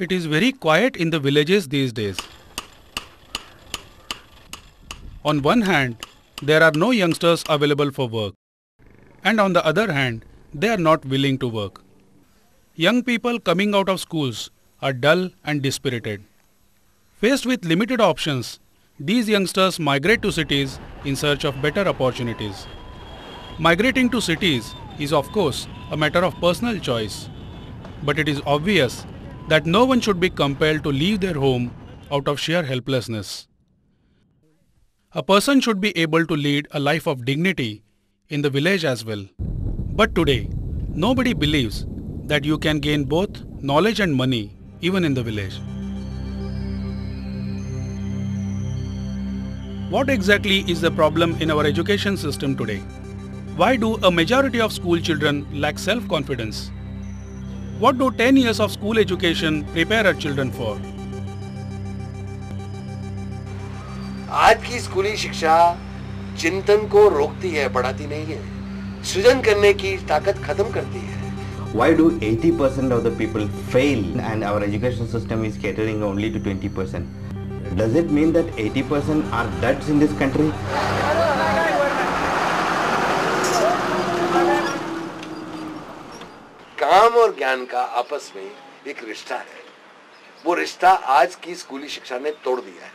It is very quiet in the villages these days. On one hand, there are no youngsters available for work, and on the other hand, they are not willing to work. Young people coming out of schools are dull and dispirited. Faced with limited options, these youngsters migrate to cities in search of better opportunities. Migrating to cities is of course a matter of personal choice, but it is obvious that no one should be compelled to leave their home out of sheer helplessness. A person should be able to lead a life of dignity in the village as well. But today, nobody believes that you can gain both knowledge and money even in the village. What exactly is the problem in our education system today? Why do a majority of school children lack self-confidence? What do 10 years of school education prepare our children for? आज की स्कूली शिक्षा चिंतन को रोकती है, बढ़ाती नहीं है, सृजन करने की ताकत खत्म करती है. Why do 80% of the people fail and our education system is catering only to 20%? Does it mean that 80% are duds in this country? काम और ज्ञान का आपस में एक रिश्ता है. वो रिश्ता आज की स्कूली शिक्षा ने तोड़ दिया है.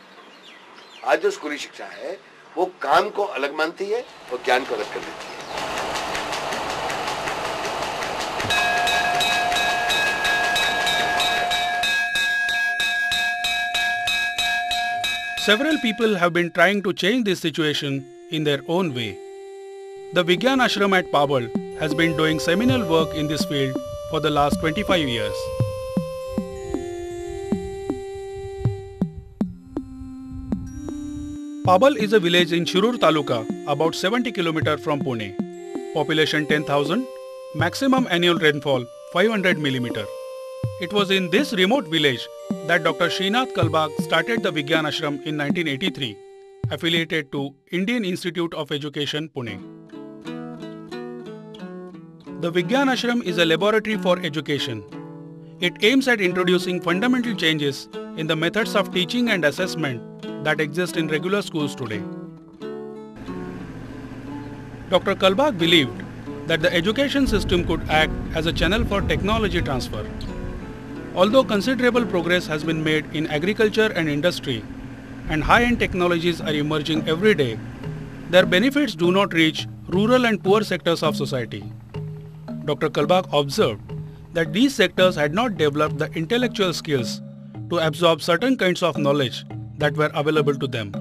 आज जो स्कूली शिक्षा है वो काम को अलग मानती है और ज्ञान को अलग कर देती है. Several people have been trying to change this situation in their own way. The Vigyan Ashram at Pabal has been doing seminal work in this field for the last 25 years. Pabal is a village in Shirur Taluka, about 70 km from Pune. Population 10,000, maximum annual rainfall 500 mm. It was in this remote village that Dr. Srinath Kalbag started the Vigyan Ashram in 1983, affiliated to Indian Institute of Education, Pune. The Vigyan Ashram is a laboratory for education. It aims at introducing fundamental changes in the methods of teaching and assessment that exist in regular schools today. Dr. Kalbag believed that the education system could act as a channel for technology transfer. Although considerable progress has been made in agriculture and industry, and high-end technologies are emerging every day, their benefits do not reach rural and poor sectors of society. Dr. Kalbag observed that these sectors had not developed the intellectual skills to absorb certain kinds of knowledge that were available to them.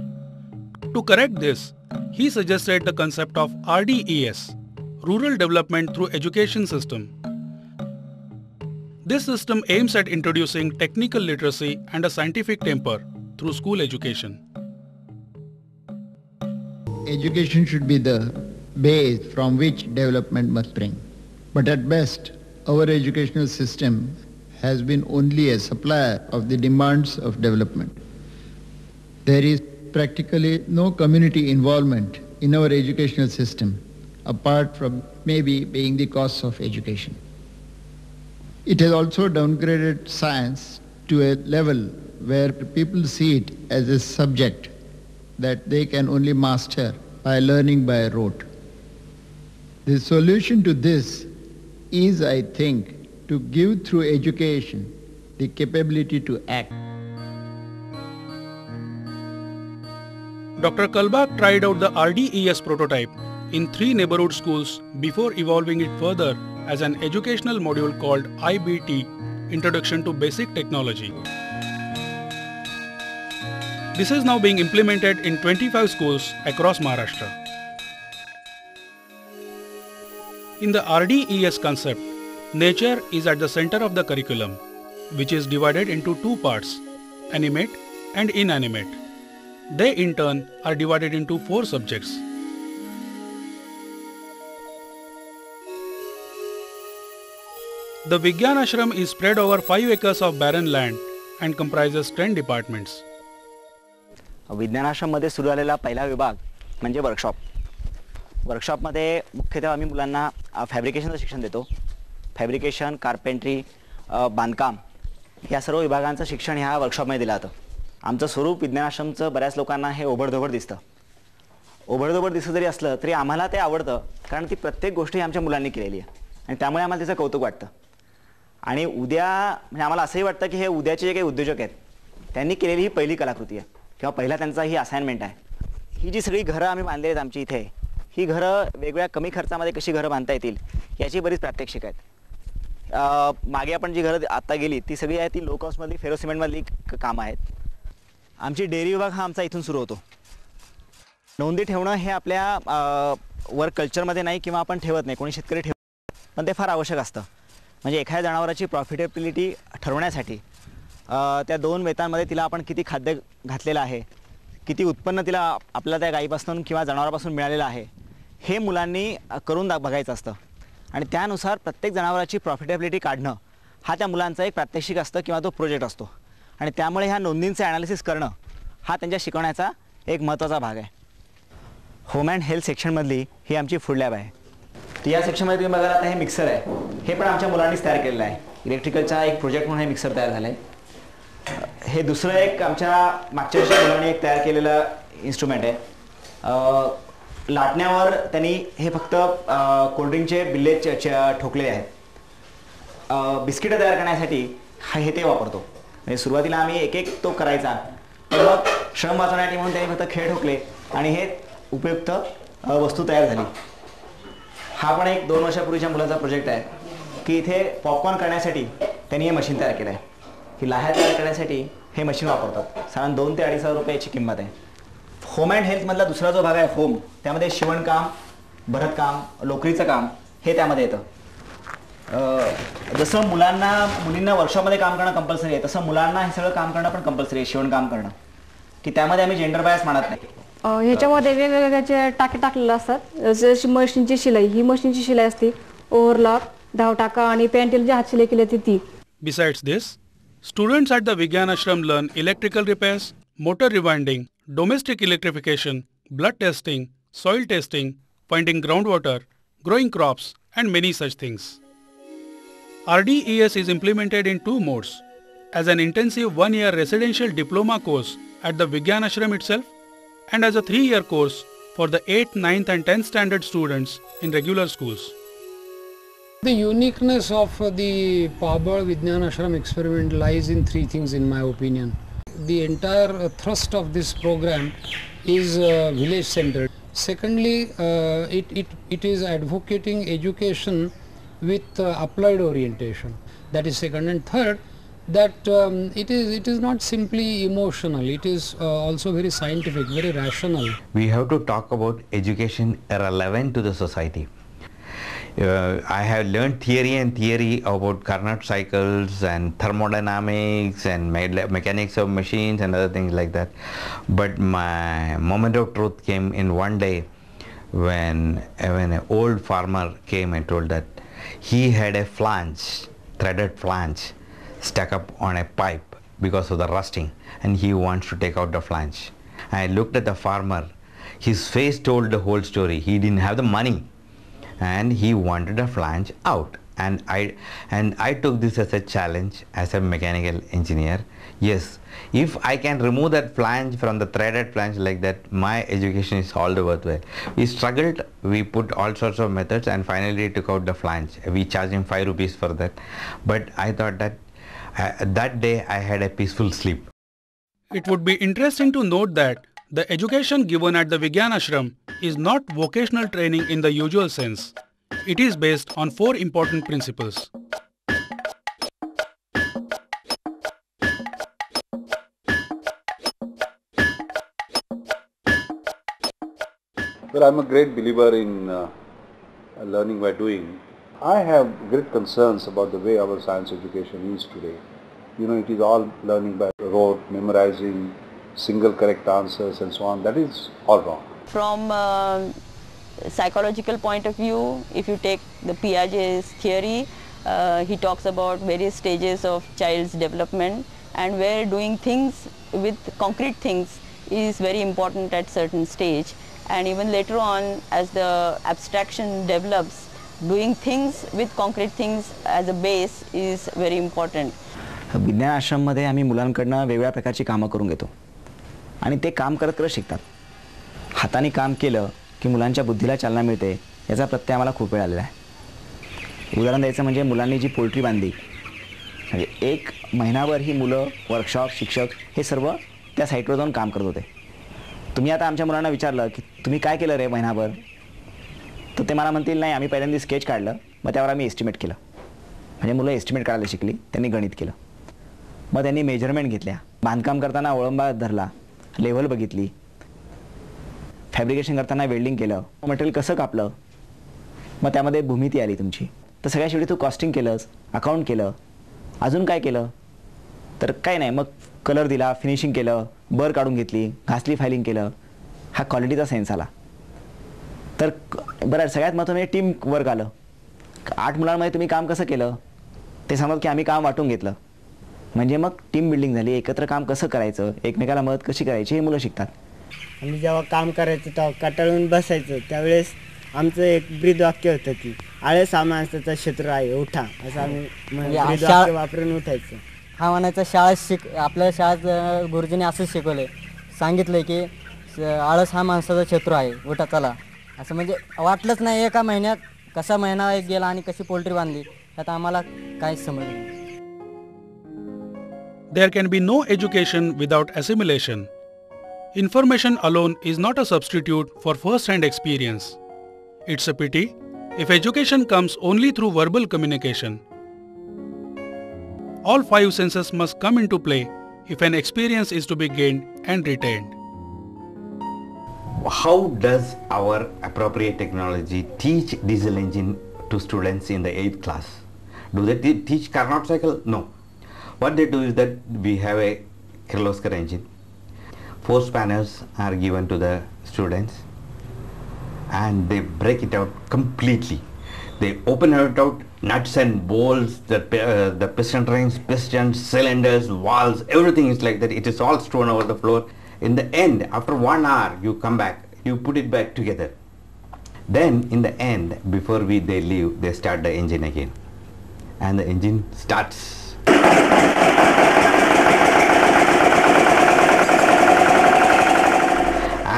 To correct this, he suggested the concept of RDES, Rural Development Through Education System. This system aims at introducing technical literacy and a scientific temper through school education. Education should be the base from which development must spring. But at best, our educational system has been only a supplier of the demands of development. There is practically no community involvement in our educational system, apart from maybe paying the costs of education. It has also downgraded science to a level where people see it as a subject that they can only master by learning by rote. The solution to this is, I think, to give through education the capability to act. Dr. Kalbag tried out the RDES prototype in 3 neighborhood schools before evolving it further as an educational module called IBT, Introduction to Basic Technology. This is now being implemented in 25 schools across Maharashtra. In the RDES concept, nature is at the center of the curriculum, which is divided into 2 parts, animate and inanimate. They in turn are divided into 4 subjects. The Vigyan Ashram is spread over 5 acres of barren land and comprises 10 departments. विज्ञान आश्रममध्ये सुरू झालेला पहिला विभाग म्हणजे workshop. वर्कशॉपमध्ये मुख्यतः आम्ही मुलांना फॅब्रिकेशनचं शिक्षण देतो. फॅब्रिकेशन, कार्पेंट्री, बांधकाम या सर्व विभागांचं शिक्षण ह्या वर्कशॉपमध्ये दिलं जातं. आमचं स्वरूप विज्ञानाश्रमचं बऱ्याच लोकांना हे ओबडधोबड दिसतं. ओबडधोबड दिसतं जरी असलं तरी आम्हाला ते आवडतं, कारण ती प्रत्येक गोष्ट ही आमच्या मुलांनी केलेली आहे आणि त्यामुळे आम्हाला त्याचं कौतुक वाटतं. आणि उद्या म्हणजे आम्हाला असंही वाटतं की हे उद्याचे जे काही उद्योजक आहेत त्यांनी केलेली ही पहिली कलाकृती आहे किंवा पहिला त्यांचा ही असाइनमेंट आहे. ही जी सगळी घरं आम्ही बांधली आहेत आमची इथे, ही घरं वेगवेगळ्या कमी खर्चामध्ये कशी घरं बांधता येतील याची बरीच प्रात्यक्षिक आहेत. मागे आपण जी घरं आत्ता गेली ती सगळी आहे ती लो कॉस्टमधली फेरोसिमेंटमधली कामं आहेत. आमची डेअरी विभाग हा आमचा इथून सुरू होतो. नोंदी ठेवणं हे आपल्या वर्क कल्चरमध्ये नाही किंवा आपण ठेवत नाही, कोणी शेतकरी ठेवत, पण ते फार आवश्यक असतं. म्हणजे एखाद्या जनावराची प्रॉफिटेबिलिटी ठरवण्यासाठी त्या 2 वेतांमध्ये तिला आपण किती खाद्य घातलेलं आहे, किती उत्पन्न तिला आपल्याला त्या गाईपासून किंवा जनावरापासून मिळालेलं आहे, हे मुलांनी करून बघायचं असतं. आणि त्यानुसार प्रत्येक जनावराची प्रॉफिटेबिलिटी काढणं हा त्या मुलांचा एक प्रात्यक्षिक असतं किंवा तो प्रोजेक्ट असतो. आणि त्यामुळे ह्या नोंदींचे ॲनालिसिस करणं हा त्यांच्या शिकवण्याचा एक महत्त्वाचा भाग आहे. होम अँड हेल्थ सेक्शनमधली ही आमची फूड लॅब आहे. तर या सेक्शनमध्ये तुम्ही बघाल आता हे मिक्सर आहे, हे पण आमच्या मुलांनीच तयार केलेलं आहे. इलेक्ट्रिकलचा एक प्रोजेक्ट म्हणून हे मिक्सर तयार झालं आहे. हे दुसरं एक आमच्या मागच्या वर्षी मुलांनी एक तयार केलेलं इन्स्ट्रुमेंट आहे. लाटण्यावर त्यांनी हे फक्त कोल्ड्रिंकचे बिल्ले ठोकलेले आहेत. बिस्किटं तयार करण्यासाठी हे ते वापरतो. म्हणजे सुरुवातीला आम्ही एक तो करायचा, तर मग श्रम वाचवण्यासाठी म्हणून त्यांनी फक्त खेळ ठोकले आणि हे उपयुक्त वस्तू तयार झाली. हा पण एक 2 वर्षापूर्वीच्या मुलाचा प्रोजेक्ट आहे की इथे पॉपकॉर्न करण्यासाठी त्यांनी हे मशीन तयार केलं आहे. ही लाह्या तयार करण्यासाठी हे मशीन वापरतात. साधारण 2 ते 2,500 रुपये याची किंमत आहे. होम अँड हेल्थमधला दुसरा जो भाग आहे होम, त्यामध्ये शिवणकाम, भरतकाम, लोकरीचं काम हे त्यामध्ये येतं. जसं मुलींना वर्कशॉपमध्ये काम करणं कंपल्सरी आहे, तसं मुलांना हे सगळं काम करणं पण कंपल्सरी आहे. शिवणकाम करणं की त्यामध्ये आम्ही जेंडर बायस म्हणत नाही. ह्याच्यामध्ये वेगवेगळ्या टाके टाकलेले असतात. जशी मशीनची शिलाई, ही मशीनची शिलाई असते, ओव्हरलॉक, धाव टाका आणि पॅन्टेल जे हात शिलाई केली होती ती. Besides this, students at the Vigyan Ashram learn electrical repairs, motor rewinding, domestic electrification, blood testing, soil testing, finding groundwater, growing crops, and many such things. RDES is implemented in 2 modes, as an intensive 1-year residential diploma course at the Vigyan Ashram itself, and as a 3-year course for the 8th, 9th and 10th standard students in regular schools. The uniqueness of the Pabal Vigyan Ashram experiment lies in 3 things in my opinion. The entire thrust of this program is village centered. Secondly, it is advocating education with applied orientation. That is second. And third, that it is not simply emotional, it is also very scientific, very rational. We have to talk about education relevant to the society. I have learned theory about Carnot cycles and thermodynamics and mechanics of machines and other things like that. But my moment of truth came in one day when an old farmer came and told that he had a flange, threaded flange, stuck up on a pipe because of the rusting, and he wants to take out the flange. I looked at the farmer. His face told the whole story. He didn't have the money and he wanted a flange out, and I took this as a challenge as a mechanical engineer. Yes, if I can remove that flange from the threaded flange like that, my education is all the worthwhile. We struggled, we put all sorts of methods, and finally took out the flange. We charged him 5 rupees for that, but I thought that that day I had a peaceful sleep. It would be interesting to note that the education given at the Vigyan Ashram is not vocational training in the usual sense. It is based on 4 important principles. Well, I'm a great believer in learning by doing. I have great concerns about the way our science education is today. You know, it is all learning by rote, memorizing, single correct answers and so on. That is all wrong. From psychological point of view, if you take the Piaget's theory, he talks about various stages of child's development, and where doing things with concrete things is very important at certain stage, and even later on as the abstraction develops, doing things with concrete things as a base is very important. विज्ञान आश्रममध्ये आम्ही मुलांकडनं वेगवेगळ्या प्रकारची कामं करून घेतो आणि ते काम करत करत शिकतात. हाताने काम केलं की मुलांच्या बुद्धीला चालना मिळते, याचा प्रत्यय आम्हाला खूप वेळ आलेला आहे. उदाहरण द्यायचं म्हणजे मुलांनी जी पोल्ट्री बांधली, म्हणजे 1 महिनाभर ही मुलं वर्कशॉप, शिक्षक हे सर्व त्या साईटवर जाऊन काम करत होते. तुम्ही आता आमच्या मुलांना विचारलं की तुम्ही काय केलं रे महिनाभर, तर ते मला म्हणतील नाही आम्ही पहिल्यांदा स्केच काढलं, मग त्यावर आम्ही एस्टिमेट केलं. म्हणजे मुलं एस्टिमेट काढायला शिकली, त्यांनी गणित केलं. मग त्यांनी मेजरमेंट घेतल्या, बांधकाम करताना ओळंबा धरला, लेव्हल बघितली, फॅब्रिकेशन करताना वेल्डिंग केलं, मटेरियल कसं कापलं, मग त्यामध्ये भूमिती आली तुमची. तर सगळ्या शेवटी तू कॉस्टिंग केलंस, अकाउंट केलं, अजून काय केलं, तर काय नाही, मग कलर दिला, फिनिशिंग केलं, बर काढून घेतली, घासली, फायलिंग केलं. हा क्वालिटीचा सेन्स आला. तर बरं, सगळ्यात महत्त्वाचं टीम वर्क आलं. 8 मुलांमध्ये तुम्ही काम कसं केलं ते सांगत की आम्ही काम वाटून घेतलं. म्हणजे मग टीम बिल्डिंग झाली, एकत्र काम कसं करायचं, एकमेकाला मदत कशी करायची हे मुलं शिकतात. आम्ही जेव्हा काम करायचं तेव्हा कंटाळून बसायचं, त्यावेळेस आमचं एक ब्रीद वाक्य होतं की आळस हा माणसाचा शत्रू आहे, उठा, असं आम्ही ब्रीद वाक्य वापरून उठायचं. हा म्हणायचा आपल्या शाळेत गुरुजींनी असंच शिकवलं, सांगितलं की आळस हा माणसाचा शत्रू आहे, उठा चला. असं म्हणजे वाटलंच नाही एका महिन्यात कसा महिना गेला आणि कशी पोल्ट्री बांधली त्यात आम्हाला काहीच समजलं. There can be no education without assimilation. Information alone is not a substitute for first-hand experience. It's a pity if education comes only through verbal communication. All 5 senses must come into play if an experience is to be gained and retained. How does our appropriate technology teach diesel engine to students in the 8th class? Do they teach Carnot cycle? No. What they do is that we have a Kirloskar engine. 4 spanners are given to the students and they break it out completely. They open it out, nuts and bolts, the piston rings, pistons, cylinders, valves, everything is like that. It is all strewn over the floor. In the end, after 1 hour, you come back, you put it back together. Then in the end, before they leave, they start the engine again. And the engine starts.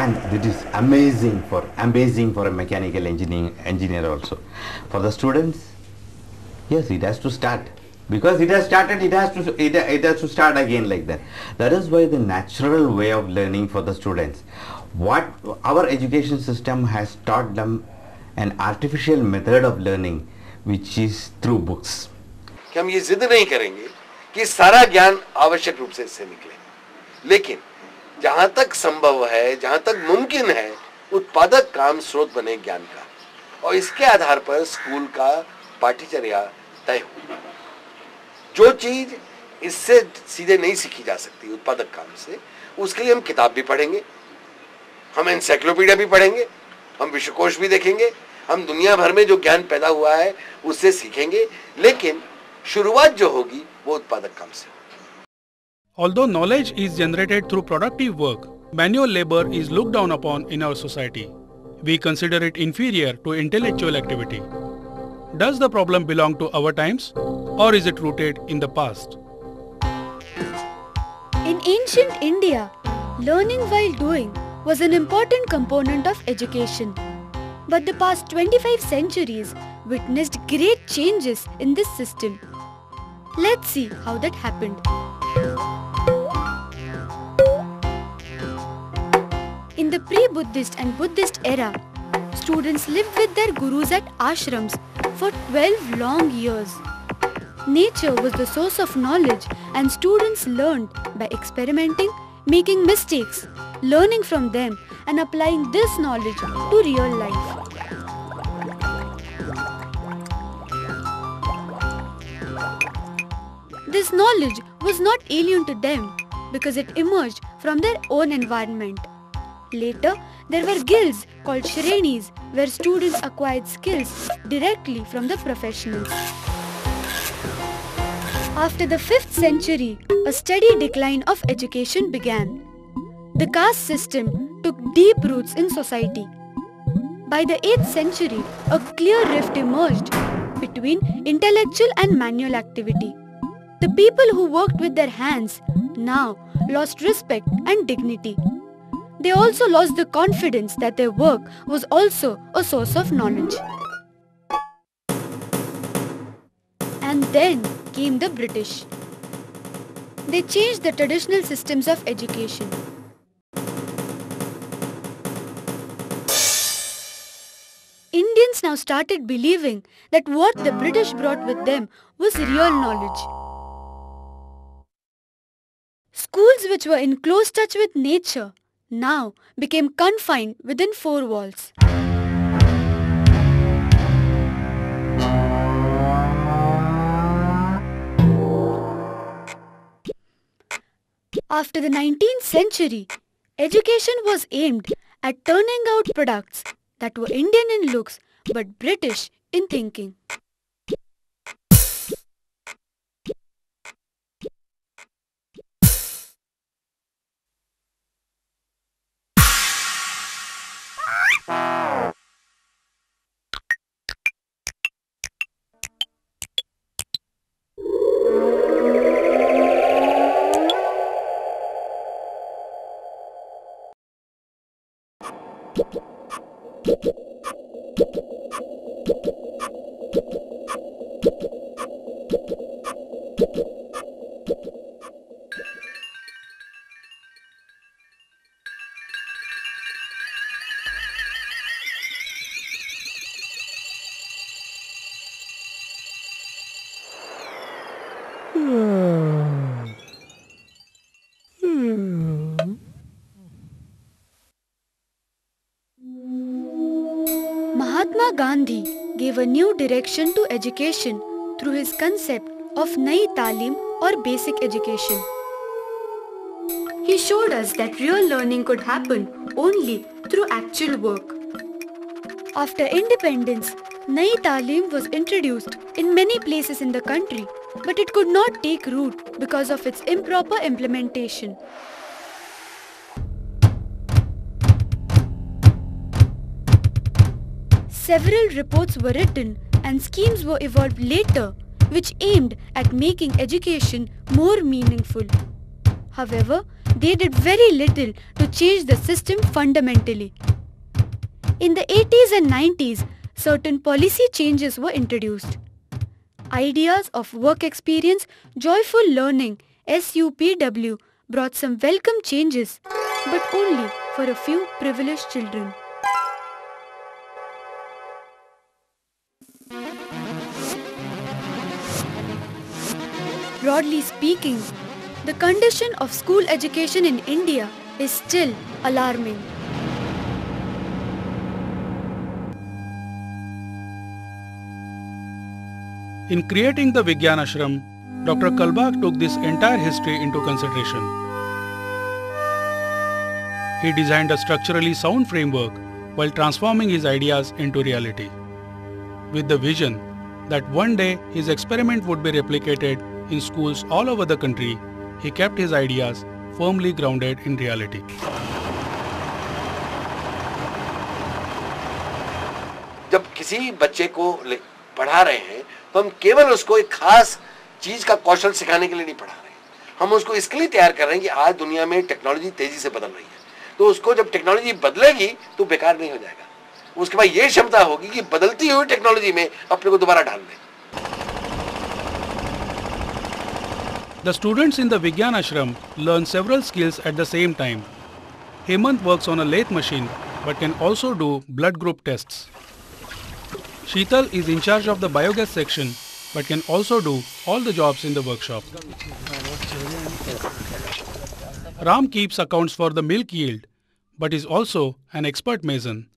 And it is amazing for a mechanical engineer also. For the students, yes, it has to start. Because it has started, it has to start again like that. That is why the natural way of learning for the students. What our education system has taught them an artificial method of learning, which is through books. कि हम ये जिद नहीं करेंगे कि सारा ज्ञान आवश्यक रूप से इससे निकले, लेकिन जहां तक संभव है, जहां तक मुमकिन है, उत्पादक काम स्रोत बने ज्ञान का, और इसके आधार पर स्कूल का पाठ्यचर्या तय हो. जो चीज इससे सीधे नहीं सीखी जा सकती उत्पादक काम से, उसके लिए हम किताब भी पढ़ेंगे, हम एनसाइक्लोपीडिया भी पढ़ेंगे, हम विश्वकोश भी देखेंगे, हम दुनिया भर में जो ज्ञान पैदा हुआ है उससे सीखेंगे, लेकिन शुरुआत जो होगी वो उत्पादक काम से. Although knowledge is generated through productive work, manual labor is looked down upon in our society. We consider it inferior to intellectual activity. Does the problem belong to our times, or is it rooted in the past? In ancient India, learning while doing was an important component of education. But the past 25 centuries witnessed great changes in this system. Let's see how that happened. In the pre-Buddhist and Buddhist era, students lived with their gurus at ashrams for 12 long years. Nature was the source of knowledge and students learned by experimenting, making mistakes, learning from them and applying this knowledge to real life. This knowledge was not alien to them because it emerged from their own environment. Later, there were guilds called Shrenis where students acquired skills directly from the professionals. After the 5th century, a steady decline of education began. The caste system took deep roots in society. By the 8th century, a clear rift emerged between intellectual and manual activity. The people who worked with their hands now lost respect and dignity. They also lost the confidence that their work was also a source of knowledge. And then came the British. They changed the traditional systems of education. Indians now started believing that what the British brought with them was real knowledge. Schools which were in close touch with nature now became confined within four walls. After the 19th century, education was aimed at turning out products that were Indian in looks but British in thinking. Mahatma Gandhi gave a new direction to education through his concept of Nai Talim or basic education. He showed us that real learning could happen only through actual work. After independence, Nai Talim was introduced in many places in the country, but it could not take root because of its improper implementation. Several reports were written and schemes were evolved later which aimed at making education more meaningful. However, they did very little to change the system fundamentally. In the 80s and 90s, certain policy changes were introduced. Ideas of work experience, joyful learning, SUPW brought some welcome changes, but only for a few privileged children. Broadly speaking, the condition of school education in India is still alarming. In creating the Vigyan Ashram, Dr. Kalbag took this entire history into consideration. He designed a structurally sound framework while transforming his ideas into reality, with the vision that one day his experiment would be replicated in schools all over the country. He kept his ideas firmly grounded in reality. जब किसी बच्चे को पढ़ा रहे हैं तो हम केवल उसको एक खास चीज का कौशल सिखाने के लिए नहीं पढ़ा रहे हैं, हम उसको इसके लिए तैयार कर रहे हैं कि आज दुनिया में टेक्नोलॉजी तेजी से बदल रही है, तो उसको जब टेक्नोलॉजी बदलेगी तो बेकार नहीं हो जाएगा, उसके बाद ये क्षमता होगी कि बदलती हुई टेक्नोलॉजी में अपने को दोबारा डाल दे. The students in the Vigyan Ashram learn several skills at the same time. Hemant works on a lathe machine but can also do blood group tests. Sheetal is in charge of the biogas section but can also do all the jobs in the workshop. Ram keeps accounts for the milk yield but is also an expert mason.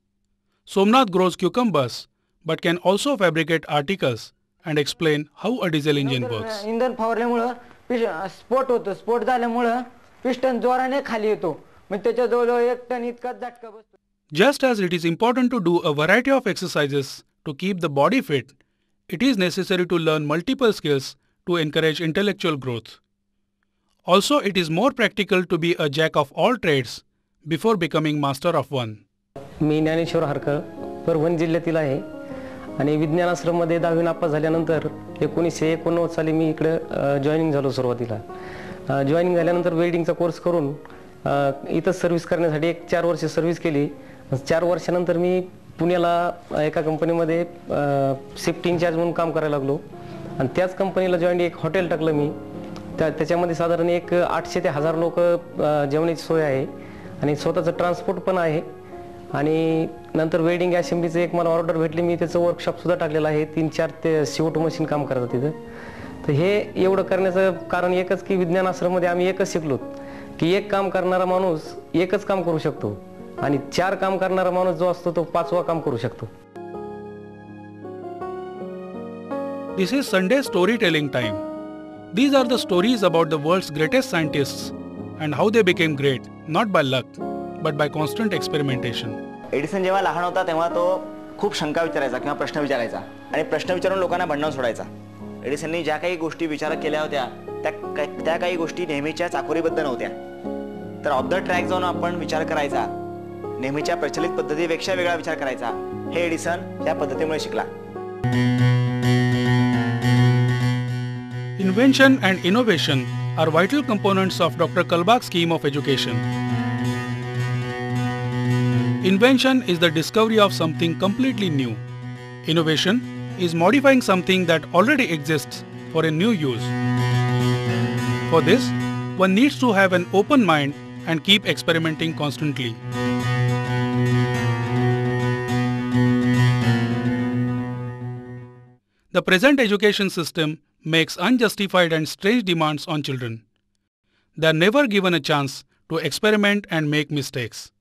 Somnath grows cucumbers but can also fabricate articles and explain how a diesel engine works. इंधन फवारल्यामुळे स्फोट होतो, स्फोट झाल्यामुळे piston जोराने खाली येतो, मग त्याच्या जवळ 1 टन इतका झटका बसतो. Just as it is important to do a variety of exercises to keep the body fit, it is necessary to learn multiple skills to encourage intellectual growth. Also, it is more practical to be a jack of all trades before becoming master of one. मी ज्ञानेश्वर हरकळ परभणी जिल्ह्यातील आहे. आणि विज्ञान आश्रममध्ये 10वी नापास झाल्यानंतर 1989 साली मी इकडे joining झालो. सुरुवातीला जॉईनिंग झाल्यानंतर वेल्डिंगचा कोर्स करून इथं सर्व्हिस करण्यासाठी 4 वर्ष सर्व्हिस केली. 4 वर्षानंतर मी पुण्याला एका कंपनीमध्ये शिफ्ट इन्चार्ज म्हणून काम करायला लागलो आणि त्याच कंपनीला जॉईन एक हॉटेल टाकलं मी. त्याच्यामध्ये साधारण 800 ते 1000 लोक जेवणाची सोय आहे आणि स्वतःचं ट्रान्सपोर्ट पण आहे. आणि नंतर वेल्डिंग असेंब्लीचं एक मला ऑर्डर भेटली, मी त्याचं वर्कशॉपसुद्धा टाकलेलं आहे. 3-4 ते CO2 मशीन काम करतात तिथं. तर हे एवढं करण्याचं कारण एकच की विज्ञान आश्रममध्ये आम्ही एकच शिकलो की एक काम करणारा माणूस एकच काम करू शकतो आणि 4 काम करणारा माणूस जो असतो तो 5वा काम करू शकतो. This is Sunday storytelling time. These are the stories about the world's greatest scientists and how they became great, not by luck, but by constant experimentation. Edison जेव्हा लहान होता तेव्हा तो खूप शंका विचारायचा किंवा प्रश्न विचारायचा आणि प्रश्न विचारून लोकांना भांडण सोडायचा. एडिसनने ज्या काही गोष्टी विचार केल्या होत्या त्या काही गोष्टी नेहमीच्या चाकोरीबद्ध नव्हत्या. तर ऑफ द ट्रॅक जाऊन आपण विचार करायचा, नेहमीच्या प्रचलित पद्धतीपेक्षा वेगळा विचार करायचा, हे एडिसन त्या पद्धतीमुळे शिकला. Invention and innovation are vital components of Dr. Kalbach's scheme of education. Invention is the discovery of something completely new. Innovation is modifying something that already exists for a new use. For this, one needs to have an open mind and keep experimenting constantly. The present education system makes unjustified and strange demands on children. They are never given a chance to experiment and make mistakes.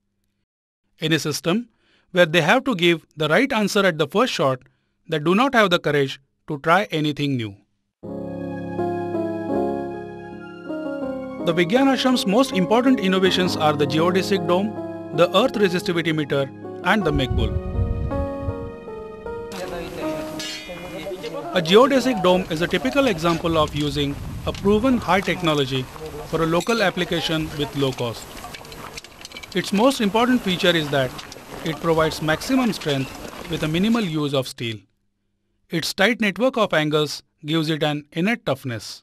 In a system where they have to give the right answer at the first shot, they do not have the courage to try anything new. The Vigyan Ashram's most important innovations are the geodesic dome, the earth resistivity meter, and the Megbul. A geodesic dome is a typical example of using a proven high technology for a local application with low cost. Its most important feature is that it provides maximum strength with a minimal use of steel. Its tight network of angles gives it an innate toughness.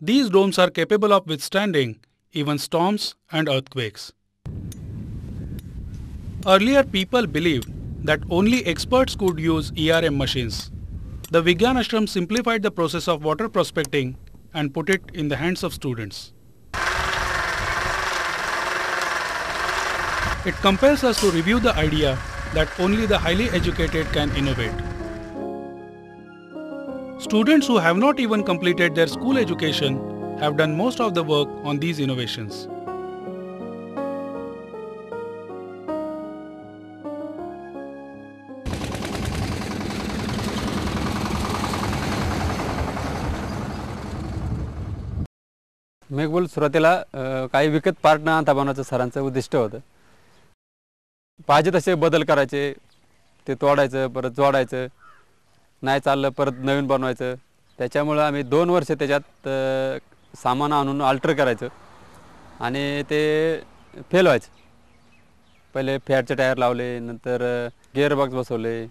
These domes are capable of withstanding even storms and earthquakes. Earlier, people believed that only experts could use ERM machines. The Vigyan Ashram simplified the process of water prospecting and put it in the hands of students. It compels us to review the idea that only the highly educated can innovate. Students who have not even completed their school education have done most of the work on these innovations. मेगबुल सुरुवातीला काही विकत part न आणता बनवायचं सरांचं उद्दिष्ट होतं. पाहिजे तसे बदल करायचे, ते तोडायचं परत जोडायचं, नाही चाललं परत नवीन बनवायचं. त्याच्यामुळे आम्ही 2 वर्ष त्याच्यात सामान आणून अल्टर करायचं आणि ते फेल व्हायचं. पहिले फॅटचे टायर लावले, नंतर गिअरबॉक्स बसवले,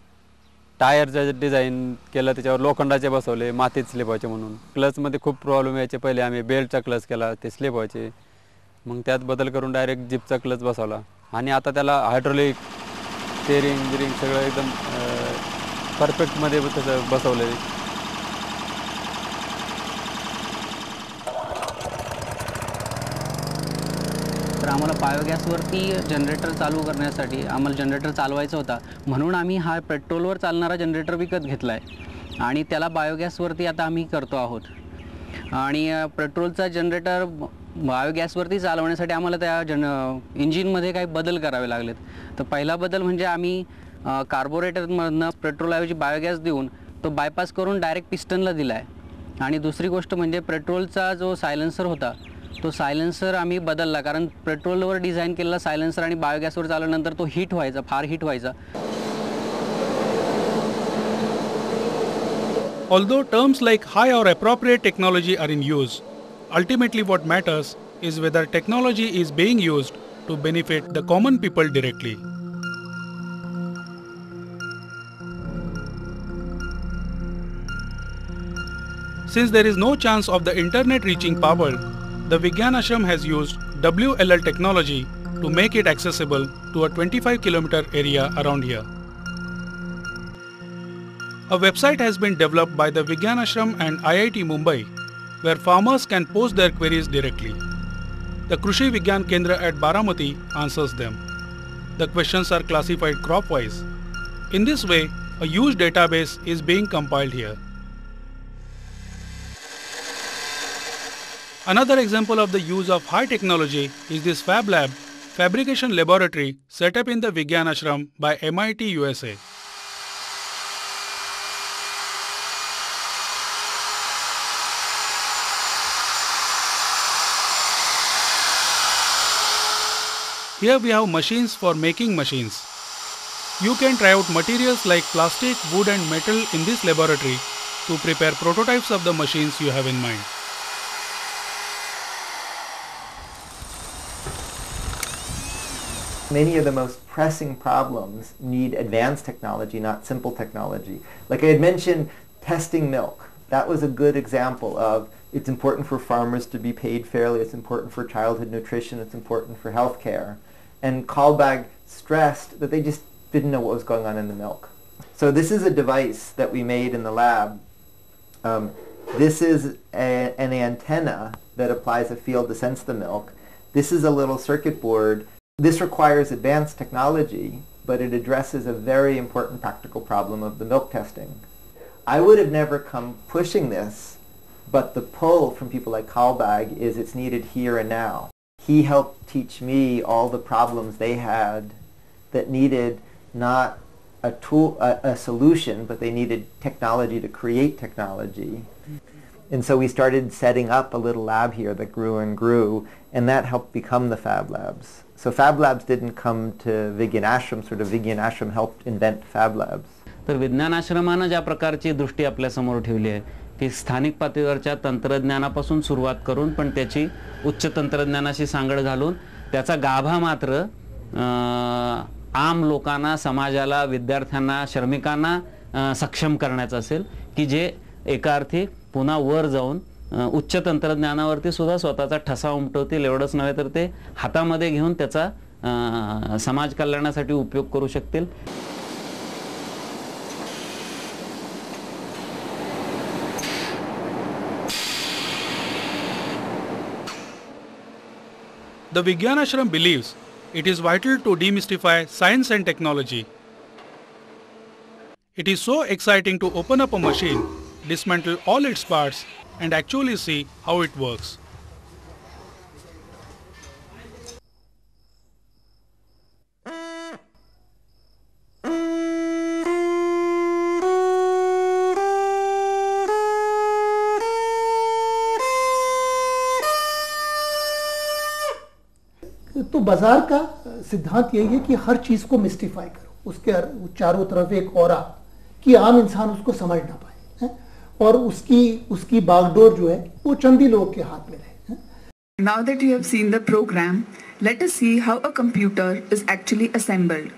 टायरचं डिझाईन केलं, त्याच्यावर लोखंडाचे बसवले, मातीत स्लिप व्हायचे म्हणून. क्लचमध्ये खूप प्रॉब्लेम यायचे. पहिले आम्ही बेल्टचा क्लच केला, ते स्लिप व्हायचे. मग त्यात बदल करून डायरेक्ट जिपचा क्लच बसवला आणि आता त्याला हायड्रोलिक स्टेरिंग बिरिंग सगळं एकदम परफेक्टमध्ये तसं बसवलं. तर आम्हाला बायोगॅसवरती जनरेटर चालू करण्यासाठी आम्हाला जनरेटर चालवायचा होता, म्हणून आम्ही हा पेट्रोलवर चालणारा जनरेटर विकत घेतला आहे आणि त्याला बायोगॅसवरती आता आम्ही करतो आहोत. आणि पेट्रोलचा जनरेटर बायोगॅसवरती चालवण्यासाठी आम्हाला त्या इंजिनमध्ये काही बदल करावे लागलेत. तर पहिला बदल म्हणजे आम्ही कार्बोरेटरमधनं पेट्रोलऐवजी बायोगॅस देऊन तो बायपास करून डायरेक्ट पिस्टनला दिला आहे. आणि दुसरी गोष्ट म्हणजे पेट्रोलचा जो सायलेन्सर होता तो सायलेन्सर आम्ही बदलला, कारण पेट्रोलवर डिझाईन केलेला सायलेन्सर आणि बायोगॅसवर चालवल्यानंतर तो हीट व्हायचा, फार हीट व्हायचा. Although terms like high or appropriate technology are in use, ultimately what matters is whether technology is being used to benefit the common people directly. Since there is no chance of the internet reaching Pabal, the Vigyan Ashram has used WLL technology to make it accessible to a 25-kilometer area around here. A website has been developed by the Vigyan Ashram and IIT Mumbai, where farmers can post their queries directly. The Krushi Vigyan Kendra at Baramati answers them. The questions are classified crop-wise. In this way, a huge database is being compiled here. Another example of the use of high technology is this Fab Lab, fabrication laboratory set up in the Vigyan Ashram by MIT USA. Here we have machines for making machines. You can try out materials like plastic, wood and metal in this laboratory to prepare prototypes of the machines you have in mind. Many of the most pressing problems need advanced technology, not simple technology. Like I had mentioned, testing milk. That was a good example of it's important for farmers to be paid fairly, it's important for childhood nutrition, it's important for health care. And Kalbag stressed that they just didn't know what was going on in the milk. So this is a device that we made in the lab. This is an antenna that applies a field to sense the milk. This is a little circuit board. This requires advanced technology, but it addresses a very important practical problem of the milk testing. I would have never come pushing this, but the pull from people like Kalbag is it's needed here and now. He helped teach me all the problems they had that needed not a tool, a solution, but they needed technology to create technology. And so we started setting up a little lab here that grew, and that helped become the Fab Labs. So Fab Labs didn't come to Vigyan Ashram, sort of Vigyan Ashram helped invent Fab Labs. तर विज्ञान आश्रमानं ज्या प्रकारची दृष्टी आपल्या समोर ठेवली आहे की स्थानिक पातळीवरच्या तंत्रज्ञानापासून सुरुवात करून पण त्याची उच्च तंत्रज्ञानाशी सांगड घालून त्याचा गाभा मात्र आम लोकांना, समाजाला, विद्यार्थ्यांना, श्रमिकांना सक्षम करण्याचा असेल की जे एका अर्थी पुन्हा वर जाऊन उच्च तंत्रज्ञानावरती सुद्धा स्वतःचा ठसा उमटवतील. एवढंच नव्हे तर ते हातामध्ये घेऊन त्याचा समाज कल्याणासाठी उपयोग करू शकतील. The Vigyan Ashram believes it is vital to demystify science and technology. It is so exciting to open up a machine, dismantle all its parts, and actually see how it works. तो बाजार का सिद्धांत यही है कि हर चीज को mystify करो, उसके चारों तरफ एक ऑरा कि आम इंसान उसको समझ ना पाए है? और उसकी बागडोर जो है वो चंदी लोग के हाथ में रहे. Now that you have seen the program, let us see how a computer is actually assembled.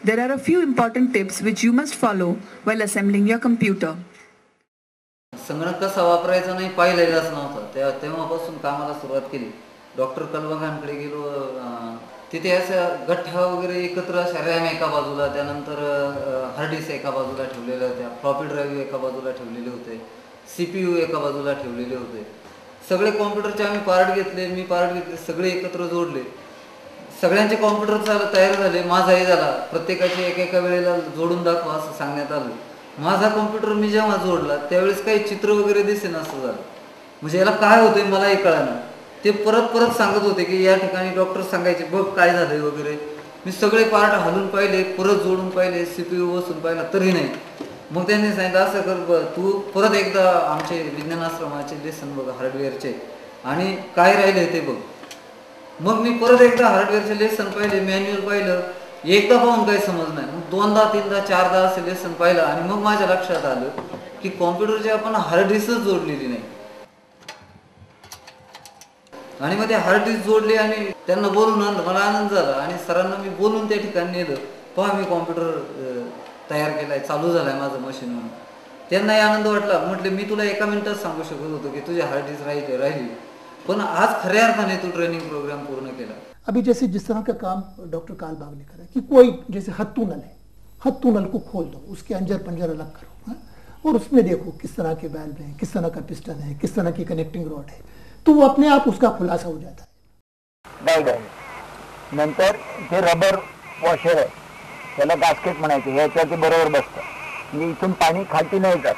There are a few important tips which you must follow while assembling your computer. संगणक कसा वापरायचा नाही पाहिलेलाच नव्हता. तेव्हापासून कामाला सुरुवात केली. डॉक्टर कलबगांकडे गेलो, तिथे असं गठ्ठा वगैरे एकत्र अशा रॅम एका बाजूला, त्यानंतर हार्ड डिस्क एका बाजूला ठेवलेल्या होत्या, फ्लॉपी ड्राईव्ह एका बाजूला ठेवलेले होते, CPU एका बाजूला ठेवलेले होते. सगळे कॉम्प्युटरचे आम्ही पार्ट घेतले, मी पार्ट घेतले, सगळे एकत्र जोडले. सगळ्यांचे कॉम्प्युटर तयार झाले, माझाही झाला. प्रत्येकाचे एका वेळेला जोडून दाखवा असं सांगण्यात आलं. माझा कॉम्प्युटर मी जेव्हा जोडला त्यावेळेस काही चित्र वगैरे दिसेना असं झालं. म्हणजे याला काय होतंय मलाही कळेना. ते परत सांगत होते की या ठिकाणी डॉक्टर सांगायचे बघ काय झालंय वगैरे. मी सगळे पार्ट हलून पाहिले, परत जोडून पाहिले, CPU बसून पाहिला तरी नाही. मग त्यांनी सांगितलं असं कर, तू परत एकदा आमचे विज्ञान आश्रमाचे लेसन बघ हार्डवेअरचे आणि काय राहिले ते बघ. मग मी परत एकदा हार्डवेअरचे लेसन पाहिले, मॅन्युअल पाहिलं. एकदा पाहून काही समज नाही, मग दोनदा तीनदा चारदा असे लेसन पाहिलं आणि मग माझ्या लक्षात आलं की कॉम्प्युटरची आपण हार्ड डिस्कच जोडलेली नाही. आणि मग ते हार्ड डिस्क जोडले आणि त्यांना बोलून आणलं. मला आनंद झाला आणि सरांना मी बोलून त्या ठिकाणी नेलं. पहा मी कॉम्प्युटर तयार केलाय, चालू झालाय माझं मशीन म्हणून. त्यांनाही आनंद वाटला. म्हटले मी तुला एका मिनिटात सांगू शकत होतो की तुझी हार्ट डिसीज राहिली, पण आज खऱ्या अर्थाने तू ट्रेनिंग प्रोग्राम पूर्ण केला. अभी जैसे जिस तरह का काम डॉक्टर कालबाग ने करा कि कोई जैसे हत्तू नल है, हत्तू नल को खोल दो, उसके अंजर पंजर अलग करो, और उसमें देखो किस तरह के वाल्व है, किस तरह का पिस्टन है, किस तरह की कनेक्टिंग रॉड है, तो वो अपने आप उसका खुलासा हो जाता है. गाइड आहे. नंतर ते रबर वॉशर आहे, त्याला गास्केट म्हणायचे, ह्याच्यावर ते बरोबर बसतं, म्हणजे इथून पाणी खालती नाही जात.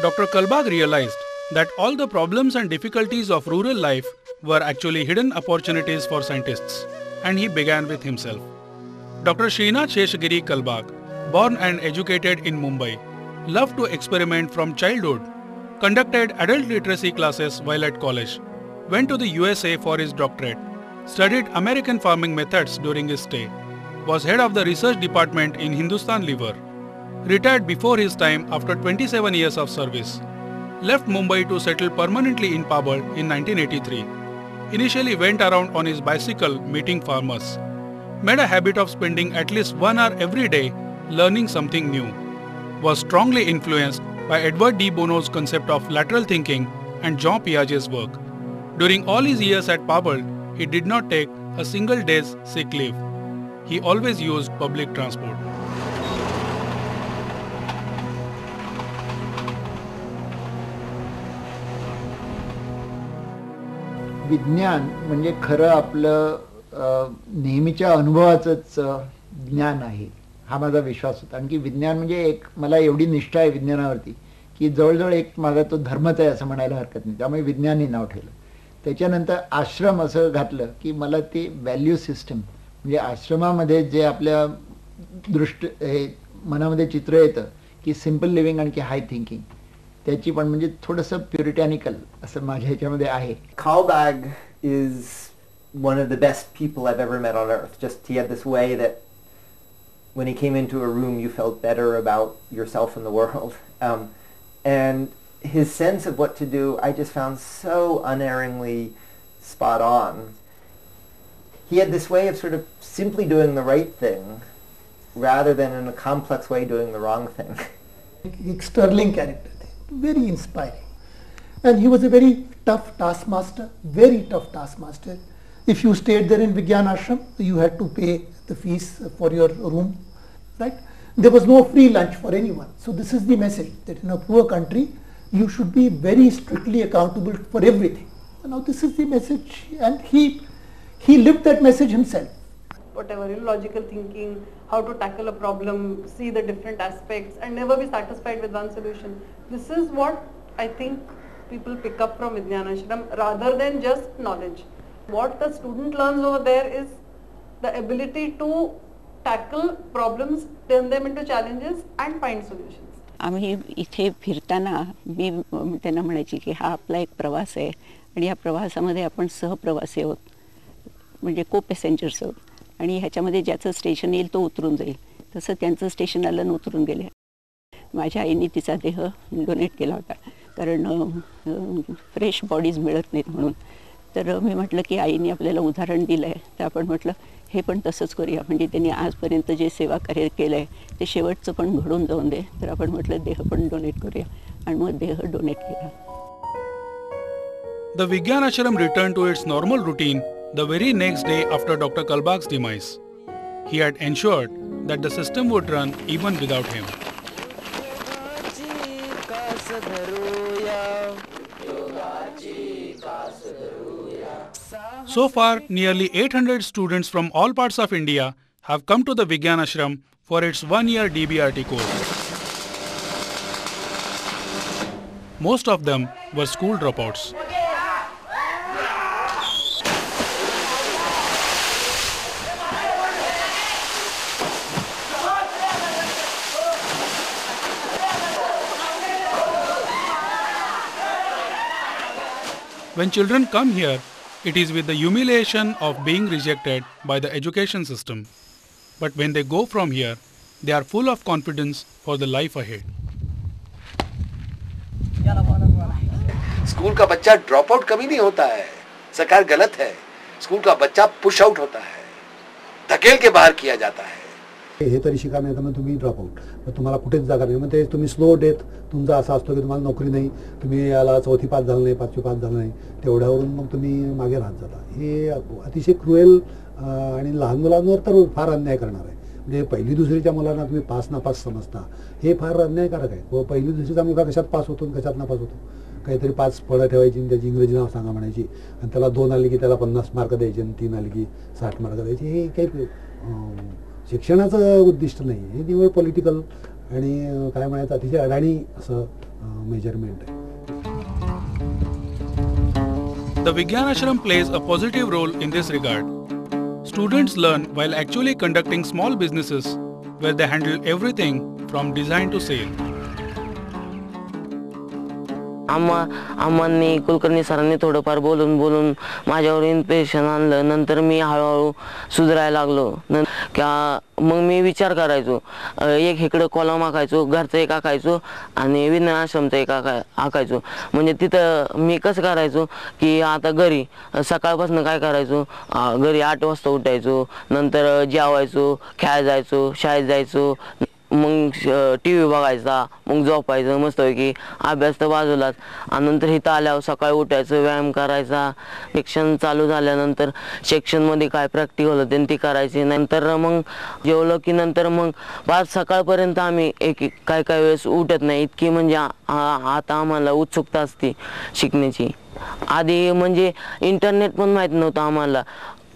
Dr. Kalbag realized that all the problems and difficulties of rural life were actually hidden opportunities for scientists, and he began with himself. Dr. Srinath Sheshagiri Kalbag, born and educated in Mumbai, loved to experiment from childhood, conducted adult literacy classes while at college, went to the USA for his doctorate, studied American farming methods during his stay, was head of the research department in Hindustan Lever, retired before his time after 27 years of service, left Mumbai to settle permanently in Pabal in 1983. Initially went around on his bicycle meeting farmers, made a habit of spending at least 1 hour every day learning something new, was strongly influenced by Edward de Bono's concept of lateral thinking and Jean Piaget's work. During all his years at Pabal, he did not take a single day's sick leave. He always used public transport. विज्ञान म्हणजे खरं आपलं नेहमीच्या अनुभवाचंच ज्ञान आहे, हा माझा विश्वास होता. कारण की विज्ञान म्हणजे एक मला एवढी निष्ठा आहे विज्ञानावरती की जवळजवळ एक माझा तो धर्मच आहे असं म्हणायला हरकत नाही. त्यामुळे विज्ञान हे नाव ठेवलं. त्याच्यानंतर आश्रम असं घातलं की मला ते व्हॅल्यू सिस्टम म्हणजे आश्रमामध्ये जे आपल्या हे मनामध्ये चित्र येतं की सिम्पल लिव्हिंग आणि की हाय थिंकिंग, त्याची पण म्हणजे थोडंसं प्युरिटॅनिकल असं माझ्या ह्याच्यामध्ये आहे. Kalbag is one of the best people I've ever met on earth. Just he had this way that when he came into a room you felt better about yourself and the world. And his sense of what to do I just found so unerringly spot on. He had this way of sort of simply doing the right thing rather than in a complex way doing the wrong thing. Sterling character. Very inspiring, and he was a very tough taskmaster, very tough taskmaster. If you stayed there in Vigyan Ashram, you had to pay the fees for your room, right? There was no free lunch for anyone. So this is the message, that in a poor country you should be very strictly accountable for everything. Now this is the message, and he lived that message himself. Whatever, logical thinking, how to tackle a problem, see the different aspects and never be satisfied with one solution. This is what I think people pick up from Vigyan Ashram rather than just knowledge. What the student learns over there is the ability to tackle problems, turn them into challenges and find solutions. आम्ही इथे फिरताना मी त्यांना म्हणायची की हा आपला एक प्रवास आहे आणि या प्रवासामध्ये आपण सहप्रवासी आहोत, म्हणजे को पॅसेंजर्स आहोत, आणि ह्याच्यामध्ये ज्याचं स्टेशन येईल तो उतरून जाईल. तसं त्यांचं स्टेशन आलं आणि उतरून गेले. माझ्या आईने तिचा देह डोनेट केला होता, कारण फ्रेश बॉडीज मिळत नाहीत म्हणून. तर मी म्हटलं की आईने आपल्याला उदाहरण दिलं आहे, तर आपण म्हटलं हे पण तसंच करूया, म्हणजे त्यांनी आजपर्यंत जे सेवा कार्य केलं आहे ते शेवटचं पण घडून जाऊन दे. तर आपण म्हटलं देह पण डोनेट करूया, आणि मग देह डोनेट केला. The Vigyan Ashram returned to its normal routine the very next day after Dr. Kalbag's demise. He had ensured that the system would run even without him. So far, nearly 800 students from all parts of India have come to the Vigyan Ashram for its 1-year DBRT course. Most of them were school dropouts. When children come here, it is with the humiliation of being rejected by the education system. But when they go from here, they are full of confidence for the life ahead. School का बच्चा drop out कभी नहीं होता है. सरकार गलत है. School का बच्चा पुश आउट होता है, धकेल के बाहर किया जाता है. हे तरी शिका, नाही तर मग तुम्ही ड्रॉपआउट, मग तुम्हाला कुठेच जागा नाही. मग ते तुम्ही स्लो डेथ तुमचा असा असतो की तुम्हाला नोकरी नाही, तुम्ही याला 4थी पास झालं नाही, 5वी पास झालं नाही, तेवढ्यावरून मग तुम्ही मागे राहत जाता. हे अतिशय क्रुएल आणि लहान मुलांवर तर फार अन्याय करणार आहे. म्हणजे 1ली 2रीच्या मुलांना तुम्ही पास नापास समजता, हे फार अन्यायकारक आहे. व 1ली 2रीचा मुलगा कशात पास होतो आणि कशात नापास होतो. काहीतरी 5 फळं ठेवायची आणि त्याची इंग्रजी नाव सांगा म्हणायची, आणि त्याला 2 आली की त्याला 50 मार्क द्यायचे, आणि 3 आली की 60 मार्क द्यायचे. हे काही शिक्षणाचं उद्दिष्ट नाही, हे निवळ पॉलिटिकल आणि काय म्हणायचं अतिशय अडाणी असं मेजरमेंट आहे. The Vigyan Ashram plays a positive role in this regard. Students learn while actually conducting small businesses where they handle everything from design to sale. आम्हांनी Kulkarni सरांनी थोडंफार बोलून माझ्यावर इन्स्पिरेशन आणलं. नंतर मी हळूहळू सुधारायला लागलो. मग मी विचार करायचो, एक इकडं कॉलम आखायचो, घरचं एक आखायचो आणि विज्ञान आश्रमचं एक आखायचो. म्हणजे तिथं मी कसं करायचो की आता घरी सकाळपासून काय करायचो, घरी 8 वाजता उठायचो, नंतर जेवायचो, खेळायला जायचो, शाळेत जायचो, मग TV बघायचा, मग झोपायचं मस्तपैकी, अभ्यास तर बाजूलाच. आणि नंतर इथं आल्यावर सकाळी उठायचं, व्यायाम करायचा, शिक्षण चालू झाल्यानंतर सेक्शनमध्ये काय प्रॅक्टिकल होते ती करायची. नंतर मग जेवलं की नंतर मग 5 सकाळपर्यंत आम्ही काय वेळेस उठत नाही, इतकी म्हणजे आता आम्हाला उत्सुकता असते शिकण्याची. आधी म्हणजे इंटरनेट पण माहीत नव्हतं आम्हाला,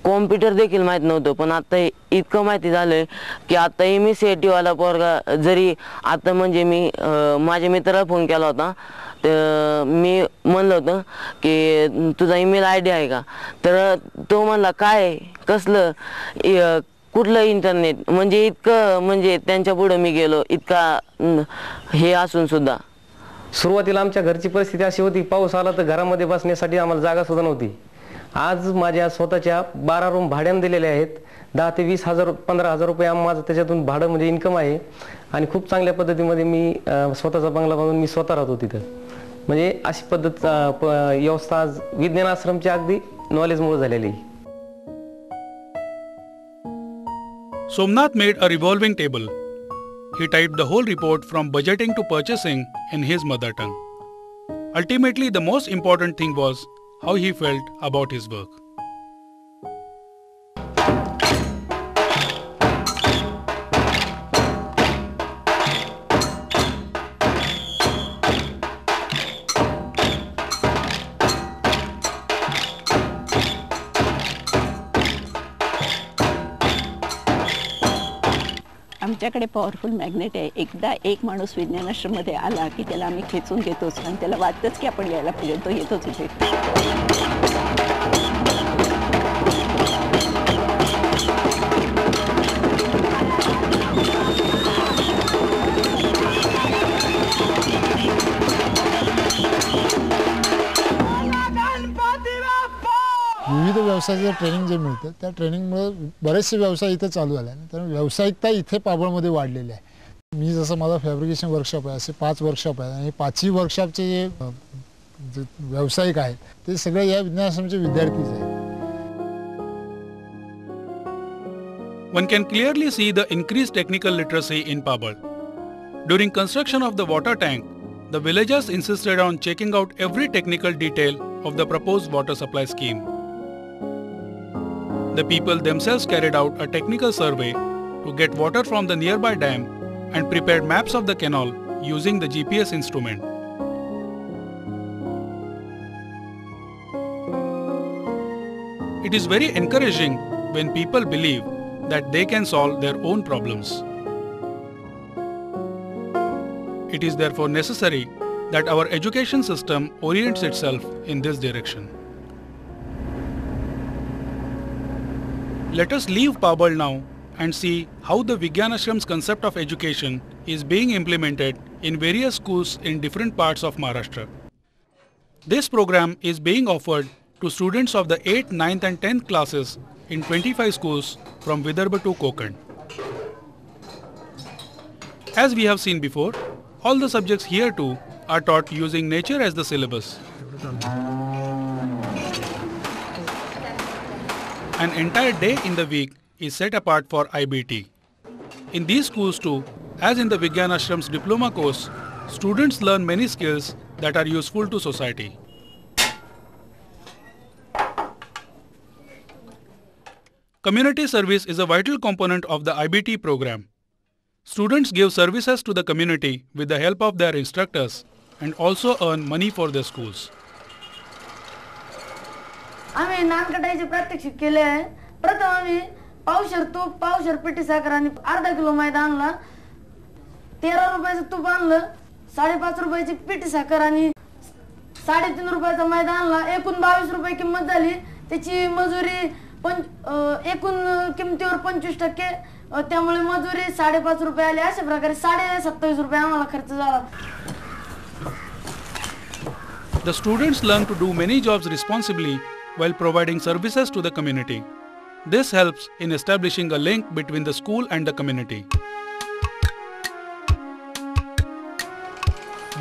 कॉम्प्युटर देखील माहीत नव्हतं, पण आता इतकं माहिती झालं की आता MSc वाला पोरगा जरी आता म्हणजे मी माझ्या मित्राला फोन केला होता, तर मी म्हणलं होतं की तुझा ईमेल ID आहे का, तर तो म्हणला काय कसलं कुठलं इंटरनेट, म्हणजे इतकं म्हणजे त्यांच्या पुढे मी गेलो इतका हे असून सुद्धा. सुरुवातीला आमच्या घरची परिस्थिती अशी होती, पाऊस आला तर घरामध्ये बसण्यासाठी आम्हाला जागा सुद्धा नव्हती. आज माझ्या स्वतःच्या 12 रूम भाड्याने दिलेल्या आहेत. 10 ते 20,000 15,000 रुपये माझं त्याच्यातून भाडं म्हणजे इन्कम आहे. आणि खूप चांगल्या पद्धतीमध्ये मी स्वतःचा बंगला बांधून मी स्वतः राहतो तिथं. म्हणजे अशी पद्धत व्यवस्था आज विज्ञान आश्रमची अगदी नॉलेजमुळे झालेली. Somnath made a revolving table. He typed the whole report from budgeting to purchasing in his mother tongue. Ultimately, the most important thing was how he felt about his work. आमच्याकडे पॉवरफुल मॅग्नेट आहे. एकदा एक माणूस विज्ञान आश्रममध्ये आला की त्याला आम्ही खेचून घेतोच आणि त्याला वाटतंच की आपण यायला पाहिजे, तो येतोच इथे. विविध व्यवसायाचं ट्रेनिंग जे मिळतं त्या ट्रेनिंगमुळे बरेचसे व्यवसाय इथे चालू झाले आहे. तर व्यावसायिकता इथे पाबळमध्ये वाढलेली आहे. मी जसं माझा फॅब्रिकेशन वर्कशॉप आहे असे 5 वर्कशॉप आहेत आणि 5ही वर्कशॉपचे जे व्यावसायिक आहेत ते सगळे या विज्ञान आश्रमचे विद्यार्थीच आहेत. One can clearly see the increased technical literacy in Pabal. During construction of the water tank, the villagers insisted on checking out every technical detail of the proposed water supply scheme. The people themselves carried out a technical survey to get water from the nearby dam and prepared maps of the canal using the GPS instrument. It is very encouraging when people believe that they can solve their own problems. It is therefore necessary that our education system orients itself in this direction. Let us leave Pabal now and see how the Vigyan Ashram's concept of education is being implemented in various schools in different parts of Maharashtra. This program is being offered to students of the 8th, 9th and 10th classes in 25 schools from Vidarbha to Konkan. As we have seen before, all the subjects here too are taught using nature as the syllabus. An entire day in the week is set apart for IBT. In these schools too, as in the Vigyan Ashram's diploma course, students learn many skills that are useful to society. Community service is a vital component of the IBT program. Students give services to the community with the help of their instructors and also earn money for their schools. आम्ही नानकटाईचे प्रात्यक्षिक केले आहे. प्रथम आम्ही पावशेर तूप, पावशेर पिठी साखर आणि अर्धा किलो मैदा आणला. 13 रुपयाचं तूप आणलं, 5.5 रुपयाची पिठी साखर आणि 3.5 रुपयाचा मैदा आणला. एकूण 22 रुपये किंमत झाली. त्याची मजुरी एकूण किमतीवर 25%, त्यामुळे मजुरी 5.5 रुपये आली. अशा प्रकारे 27.5 रुपये आम्हाला खर्च झाला. The students learn to do many jobs responsibly while providing services to the community. This helps in establishing a link between the school and the community.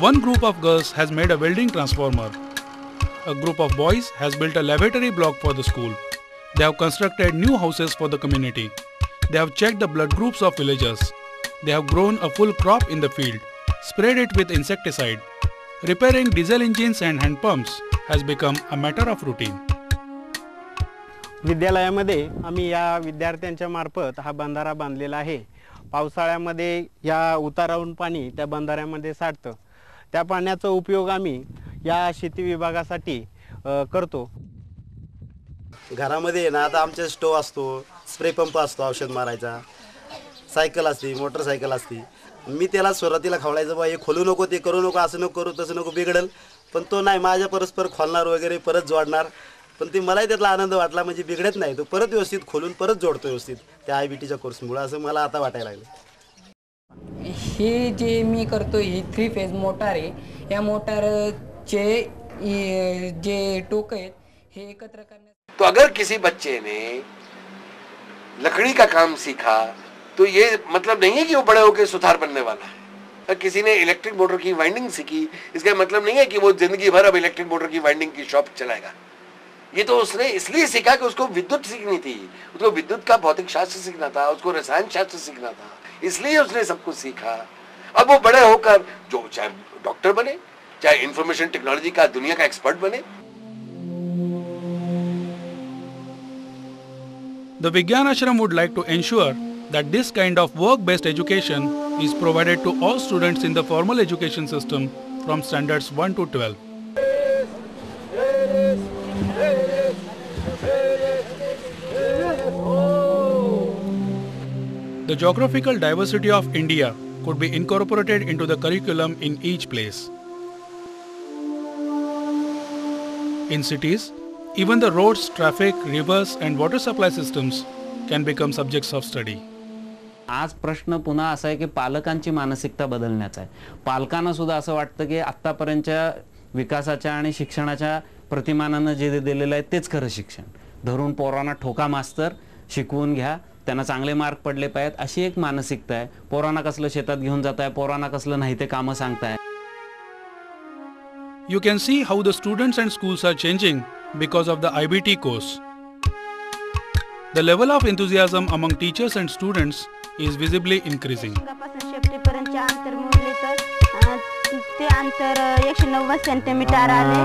One group of girls has made a welding transformer. A group of boys has built a lavatory block for the school. They have constructed new houses for the community. They have checked the blood groups of villagers. They have grown a full crop in the field, sprayed it with insecticide. Repairing diesel engines and hand pumps has become a matter of routine. विद्यालयामध्ये आम्ही या विद्यार्थ्यांच्या मार्फत हा बंधारा बांधलेला आहे. पावसाळ्यामध्ये या उतारावरून पाणी त्या बंधाऱ्यामध्ये साठतं. त्या पाण्याचा उपयोग आम्ही या शेती विभागासाठी करतो. घरामध्ये ना आता आमचे स्टोव असतो, स्प्रे पंप असतो औषध मारायचा, सायकल असते, मोटरसायकल असते. मी त्याला सुरुवातीला खवळायचं बा हे खोलू नको, ते करू नको, असं नको करू, तसं नको, बिघडेल. पण तो नाही, माझ्या परस्पर खोलणार वगैरे, परत जोडणार. पण ते मलाही त्यातला आनंद वाटला, म्हणजे बिघडत नाही, तो परत व्यवस्थित खोलून परत जोडतो व्यवस्थित त्या IBTच्या कोर्समुळे, असं मला आता वाटायला लागलं. हे जे मी करतो ही 3 फेज मोटार आहे. या मोटारचे जे टोक आहेत हे एकत्र करण्यात. तो अगर किसी बच्चे ने लकड़ी का काम सीखा तो ये मतलब नहीं है कि वो बड़े होकर सुथार बनने वाला है. और किसी ने इलेक्ट्रिक मोटर की वाइंडिंग सीखी, इसका मतलब नहीं है कि वो जिंदगी भर अब इलेक्ट्रिक मोटर की वाइंडिंग की शॉप चलाएगा. ये तो उसने इसलिए सीखा कि उसको विद्युत सीखनी थी, उसको विद्युत का भौतिक शास्त्र सीखना था, उसको रसायन शास्त्र सीखना था, इसलिए उसने सब कुछ सीखा. अब वो बड़े होकर जो चाहे डॉक्टर बने, चाहे इंफॉर्मेशन टेक्नोलॉजी का दुनिया का एक्सपर्ट बने. The Vigyan Ashram would like to ensure that this kind of work-based education is provided to all students in the formal education system from standards 1 to 12. The geographical diversity of India could be incorporated into the curriculum in each place. In cities, even the roads, traffic, rivers and water supply systems can become subjects of study. आज प्रश्न पुन्हा असा आहे की पालकांची मानसिकता बदलण्याचा आहे. पालकांना सुद्धा असं वाटतं की आत्तापर्यंतच्या विकासाच्या आणि शिक्षणाच्या प्रतिमानानं जे दिलेलं आहे तेच खरं शिक्षण. धरून पोरांना ठोका मास्तर, शिकवून घ्या, त्यांना चांगले मार्क पडले पाहिजेत, अशी एक मानसिकता आहे. पोरांना कसलं शेतात घेऊन जाताय, पोरांना कसलं नाही ते कामं सांगताय. You can see how the students and schools are changing because of the IBT course. The level of enthusiasm among teachers and students is visibly increasing. शेपटीपर्यंतचे अंतर मोजले तर ते अंतर 190 सेंटीमीटर आले.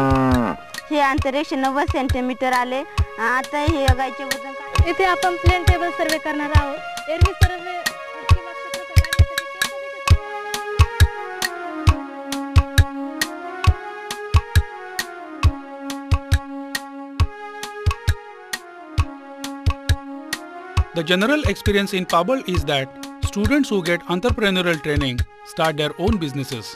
हे अंतर 190 सेंटीमीटर आले. आता हे गायचे वजन काय? इथे आपण प्लेन टेबल सर्वे करणार आहोत. एरवी सर्वे The general experience in Pabal is that students who get entrepreneurial training start their own businesses.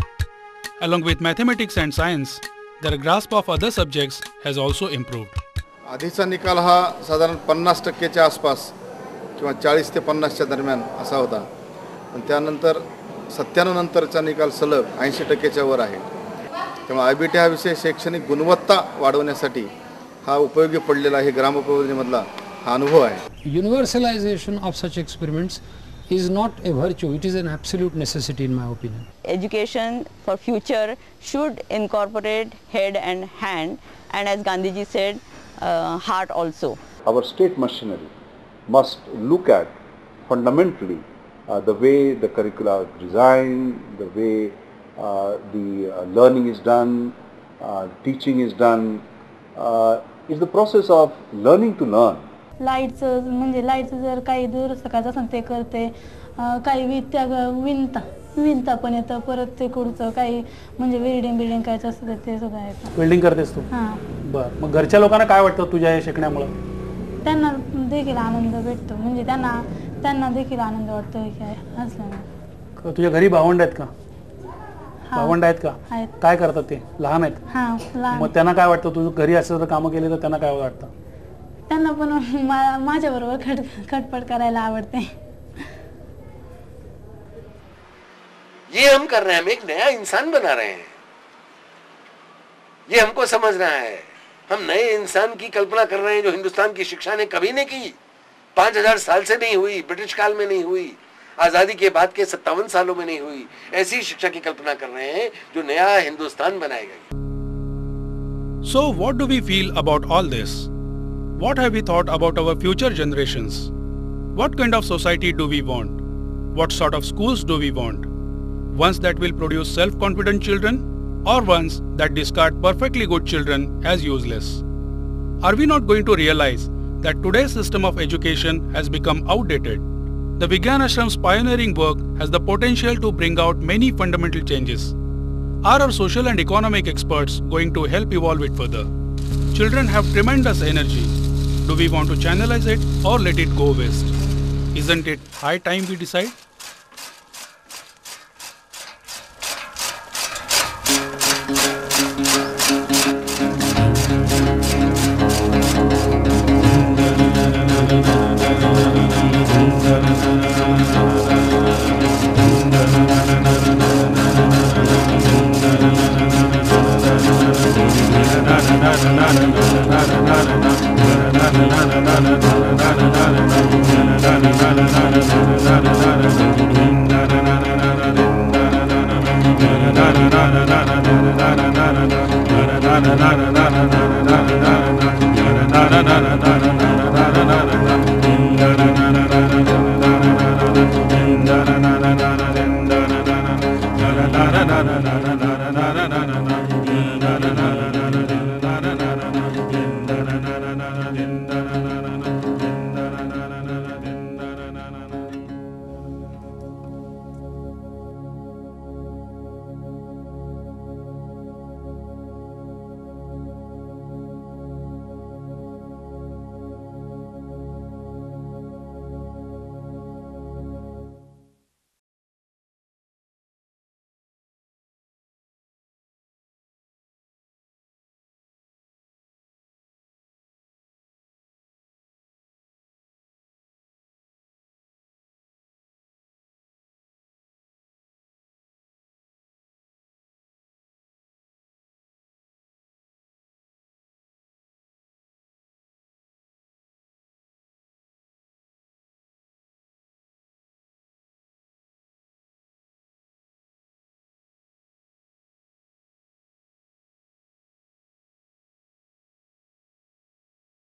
Along with mathematics and science, their grasp of other subjects has also improved. आधीचा निकाल हा साधारण 50% आसपास किंवा 40 ते 50च्या दरम्यान असा होता. पण त्यानंतर 97 नंतरचा निकाल सलग 80%च्या वर आहे. त्यामुळे IBT हा विषय शैक्षणिक गुणवत्ता वाढवण्यासाठी हा उपयोगी पडलेला आहे. ग्रामोपयोजनेमधला हा अनुभव आहे. Universalization of such experiments is not a virtue, it is an absolute necessity in my opinion. Education for future should incorporate head and hand, and as Gandhiji said, heart also. Our state machinery must look at fundamentally the way the curricula are designed, the way the learning is done, teaching is done, is the process of learning to learn. लाईटचं म्हणजे लाईटचं जर काही दुरुस्त करायचं असेल ते करते, काही विणता पण येतं, परत ते कुठचं काही म्हणजे वेल्डिंग करायचं असतं ते सुद्धा येतं. वेल्डिंग करतेस तू? हां. बरं, मग घरच्या लोकांना काय वाटतं तुझ्या हे शिकण्यामुळं? त्यांना देखील आनंद भेटतो, म्हणजे त्यांना देखील आनंद वाटतो की असल्यामुळे. तुझ्या घरी भावंड आहेत का? भावंड आहेत का? आहेत. काय करतात ते? लहान आहेत? हां, लहान. मग त्यांना काय वाटतं तू घरी असं जर कामं केली तर त्यांना काय वाटतं? त्यांना पण माझ्याबरोबर खटपट करायला आवडते. ये हम कर रहे हैं, हम एक नया इंसान बना रहे हैं, ये हमको समझना है. हम नए इंसान की कल्पना कर रहे हैं जो हिंदुस्तान की शिक्षा ने कभी नहीं की, 5000 साल से नहीं हुई, ब्रिटिश काल में नहीं हुई, आजादी के बाद के 57 सालों में नहीं हुई. ऐसी शिक्षा की कल्पना कर रहे हैं जो नया हिंदुस्तान बनाएगा. So what do we feel about all this? What have we thought about our future generations? What kind of society do we want? What sort of schools do we want? Ones that will produce self-confident children, or ones that discard perfectly good children as useless? Are we not going to realize that today's system of education has become outdated? The Vigyan Ashram's pioneering work has the potential to bring out many fundamental changes. Are our social and economic experts going to help evolve it further? Children have tremendous energy. Do we want to channelize it or let it go waste? Isn't it high time we decide? na na na na